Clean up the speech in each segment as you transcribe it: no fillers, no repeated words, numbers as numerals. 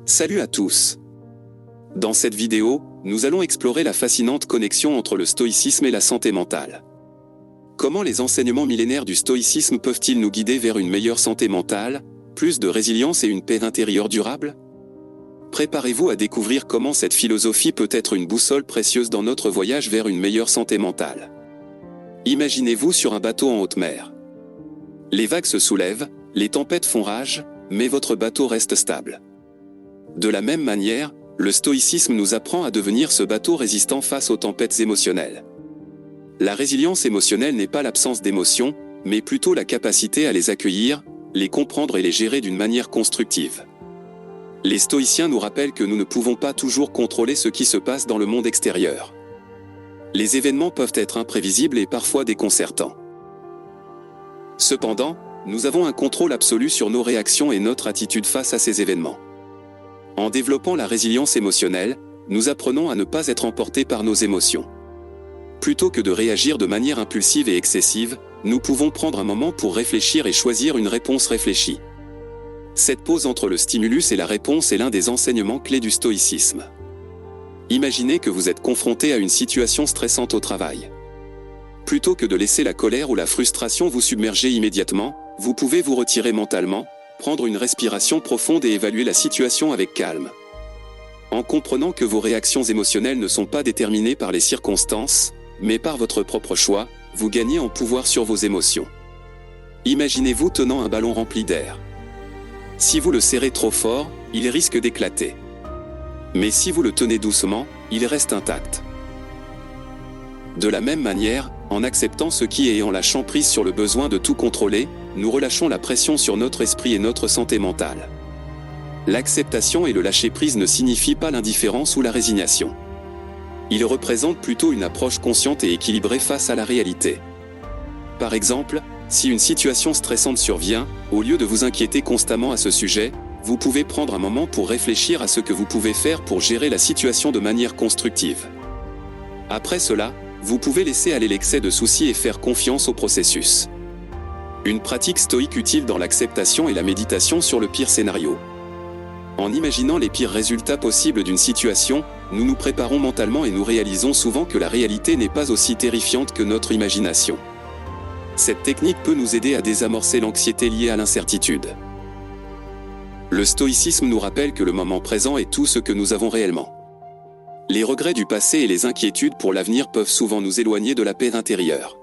Salut à tous. Dans cette vidéo, nous allons explorer la fascinante connexion entre le stoïcisme et la santé mentale. Comment les enseignements millénaires du stoïcisme peuvent-ils nous guider vers une meilleure santé mentale, plus de résilience et une paix intérieure durable? Préparez-vous à découvrir comment cette philosophie peut être une boussole précieuse dans notre voyage vers une meilleure santé mentale. Imaginez-vous sur un bateau en haute mer. Les vagues se soulèvent, les tempêtes font rage, mais votre bateau reste stable. De la même manière, le stoïcisme nous apprend à devenir ce bateau résistant face aux tempêtes émotionnelles. La résilience émotionnelle n'est pas l'absence d'émotions, mais plutôt la capacité à les accueillir, les comprendre et les gérer d'une manière constructive. Les stoïciens nous rappellent que nous ne pouvons pas toujours contrôler ce qui se passe dans le monde extérieur. Les événements peuvent être imprévisibles et parfois déconcertants. Cependant, nous avons un contrôle absolu sur nos réactions et notre attitude face à ces événements. En développant la résilience émotionnelle, nous apprenons à ne pas être emportés par nos émotions. Plutôt que de réagir de manière impulsive et excessive, nous pouvons prendre un moment pour réfléchir et choisir une réponse réfléchie. Cette pause entre le stimulus et la réponse est l'un des enseignements clés du stoïcisme. Imaginez que vous êtes confronté à une situation stressante au travail. Plutôt que de laisser la colère ou la frustration vous submerger immédiatement, vous pouvez vous retirer mentalement, prendre une respiration profonde et évaluer la situation avec calme. En comprenant que vos réactions émotionnelles ne sont pas déterminées par les circonstances, mais par votre propre choix, vous gagnez en pouvoir sur vos émotions. Imaginez-vous tenant un ballon rempli d'air. Si vous le serrez trop fort, il risque d'éclater. Mais si vous le tenez doucement, il reste intact. De la même manière, en acceptant ce qui est et en lâchant prise sur le besoin de tout contrôler, nous relâchons la pression sur notre esprit et notre santé mentale. L'acceptation et le lâcher-prise ne signifient pas l'indifférence ou la résignation. Ils représentent plutôt une approche consciente et équilibrée face à la réalité. Par exemple, si une situation stressante survient, au lieu de vous inquiéter constamment à ce sujet, vous pouvez prendre un moment pour réfléchir à ce que vous pouvez faire pour gérer la situation de manière constructive. Après cela, vous pouvez laisser aller l'excès de soucis et faire confiance au processus. Une pratique stoïque utile dans l'acceptation est la méditation sur le pire scénario. En imaginant les pires résultats possibles d'une situation, nous nous préparons mentalement et nous réalisons souvent que la réalité n'est pas aussi terrifiante que notre imagination. Cette technique peut nous aider à désamorcer l'anxiété liée à l'incertitude. Le stoïcisme nous rappelle que le moment présent est tout ce que nous avons réellement. Les regrets du passé et les inquiétudes pour l'avenir peuvent souvent nous éloigner de la paix intérieure.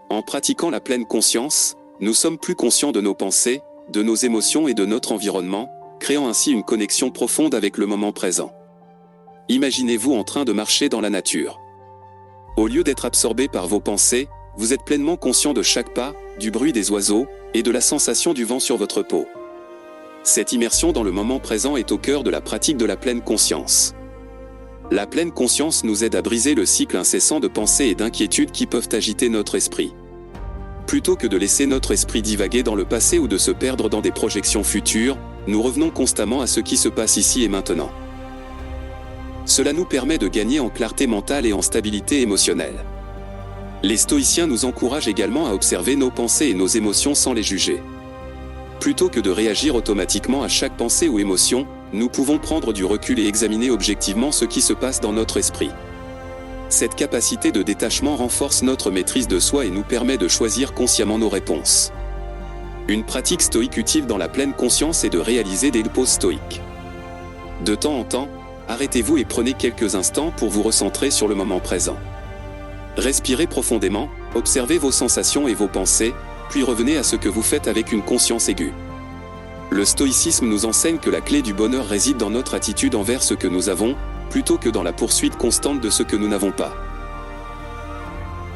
En pratiquant la pleine conscience, nous sommes plus conscients de nos pensées, de nos émotions et de notre environnement, créant ainsi une connexion profonde avec le moment présent. Imaginez-vous en train de marcher dans la nature. Au lieu d'être absorbé par vos pensées, vous êtes pleinement conscient de chaque pas, du bruit des oiseaux, et de la sensation du vent sur votre peau. Cette immersion dans le moment présent est au cœur de la pratique de la pleine conscience. La pleine conscience nous aide à briser le cycle incessant de pensées et d'inquiétudes qui peuvent agiter notre esprit. Plutôt que de laisser notre esprit divaguer dans le passé ou de se perdre dans des projections futures, nous revenons constamment à ce qui se passe ici et maintenant. Cela nous permet de gagner en clarté mentale et en stabilité émotionnelle. Les stoïciens nous encouragent également à observer nos pensées et nos émotions sans les juger. Plutôt que de réagir automatiquement à chaque pensée ou émotion, nous pouvons prendre du recul et examiner objectivement ce qui se passe dans notre esprit. Cette capacité de détachement renforce notre maîtrise de soi et nous permet de choisir consciemment nos réponses. Une pratique stoïque utile dans la pleine conscience est de réaliser des pauses stoïques. De temps en temps, arrêtez-vous et prenez quelques instants pour vous recentrer sur le moment présent. Respirez profondément, observez vos sensations et vos pensées, puis revenez à ce que vous faites avec une conscience aiguë. Le stoïcisme nous enseigne que la clé du bonheur réside dans notre attitude envers ce que nous avons, plutôt que dans la poursuite constante de ce que nous n'avons pas.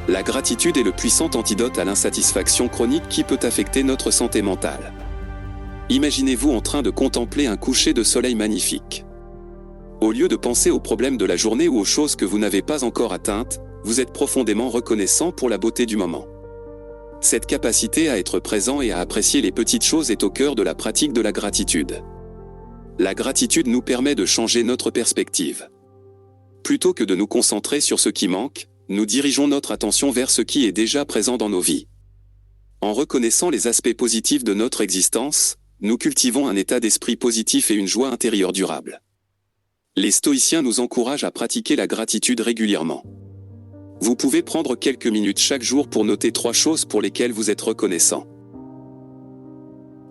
La gratitude est le puissant antidote à l'insatisfaction chronique qui peut affecter notre santé mentale. Imaginez-vous en train de contempler un coucher de soleil magnifique. Au lieu de penser aux problèmes de la journée ou aux choses que vous n'avez pas encore atteintes, vous êtes profondément reconnaissant pour la beauté du moment. Cette capacité à être présent et à apprécier les petites choses est au cœur de la pratique de la gratitude. La gratitude nous permet de changer notre perspective. Plutôt que de nous concentrer sur ce qui manque, nous dirigeons notre attention vers ce qui est déjà présent dans nos vies. En reconnaissant les aspects positifs de notre existence, nous cultivons un état d'esprit positif et une joie intérieure durable. Les stoïciens nous encouragent à pratiquer la gratitude régulièrement. Vous pouvez prendre quelques minutes chaque jour pour noter 3 choses pour lesquelles vous êtes reconnaissant.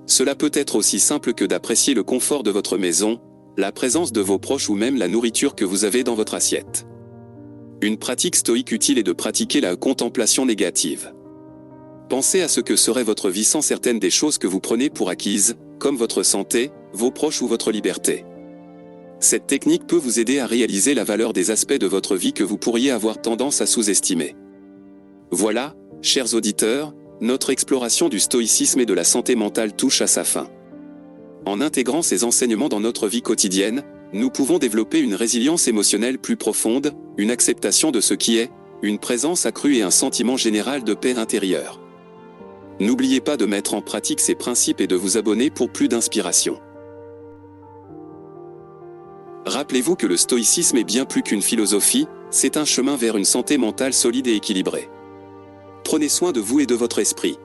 Cela peut être aussi simple que d'apprécier le confort de votre maison, la présence de vos proches ou même la nourriture que vous avez dans votre assiette. Une pratique stoïque utile est de pratiquer la contemplation négative. Pensez à ce que serait votre vie sans certaines des choses que vous prenez pour acquises, comme votre santé, vos proches ou votre liberté. Cette technique peut vous aider à réaliser la valeur des aspects de votre vie que vous pourriez avoir tendance à sous-estimer. Voilà, chers auditeurs, notre exploration du stoïcisme et de la santé mentale touche à sa fin. En intégrant ces enseignements dans notre vie quotidienne, nous pouvons développer une résilience émotionnelle plus profonde, une acceptation de ce qui est, une présence accrue et un sentiment général de paix intérieure. N'oubliez pas de mettre en pratique ces principes et de vous abonner pour plus d'inspiration. Rappelez-vous que le stoïcisme est bien plus qu'une philosophie, c'est un chemin vers une santé mentale solide et équilibrée. Prenez soin de vous et de votre esprit.